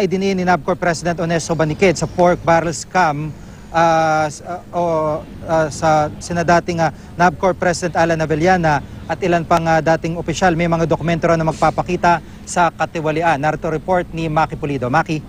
Idiniin ni NABCOR President Onesto Baniqued sa pork barrel scam sa sinadating NABCOR President Alan Avellana at ilan pang dating opisyal. May mga dokumento na magpapakita sa katiwalian. Narito report ni Maki Pulido. Maki.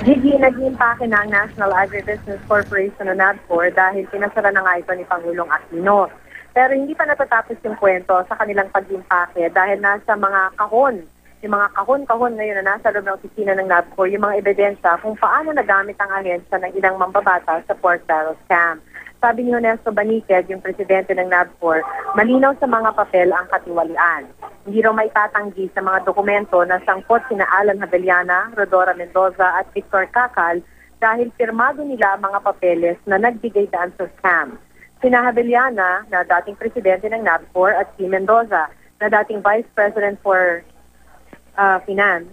Gigi, nag-iimpake na ang National Agribusiness Corporation o NABCOR dahil pinasara na nga ito ni Pangulong Aquino. Pero hindi pa natatapos yung kwento sa kanilang pag-iimpake dahil nasa mga kahon. Yung mga kahon-kahon ngayon na nasa loob ng opisina ng NABCOR, yung mga ebidensya kung paano nagamit ang ahensya ng ilang mambabata sa pork barrel scam. Sabi ni Onesto Baniqued, yung presidente ng NABCOR, malinaw sa mga papel ang katiwalian. Hindi raw maitatanggi sa mga dokumento na sangkot sina Alan Avellana, Rodora Mendoza at Victor Cacal dahil pirmado nila ang mga papeles na nagbigay daan sa scam. Sina Avellana, na dating presidente ng NABCOR, at si Mendoza, na dating vice president for Finance,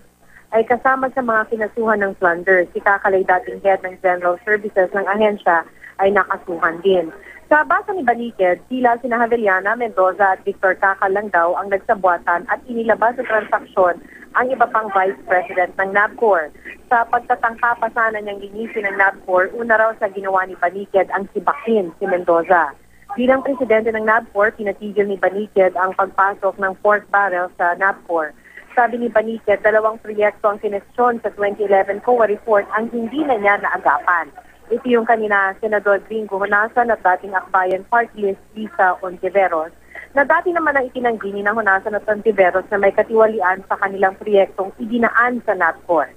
ay kasama sa mga kinasuhan ng plunder. Si Cacal, dating head ng General Services ng ahensya, ay nakasuhan din. Sa basa ni Baniqued, sila sina Avellana, Mendoza at Victor Cacal lang daw ang nagsabuatan at inilabas sa transaksyon ang iba pang vice president ng NABCOR. Sa pagtatangka pa sana niyang linisin ng NABCOR, una raw sa ginawa ni Baniqued ang sibakin si Mendoza. Bilang presidente ng NABCOR, pinatigil ni Baniqued ang pagpasok ng pork barrel sa NABCOR. Sabi ni Baniqued, 2 proyekto ang kinestyon sa 2011 COA report ang hindi na niya naagapan. Ito yung kanina Senador Gringo Honasan at dating Akbayan Party List Lisa Ontiveros, na dati naman ang itinanggi ni na Honasan at Ontiveros na may katiwalian sa kanilang proyektong idinaan sa NABCOR.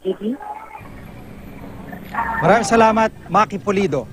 Gigi? Maraming salamat, Maki Pulido.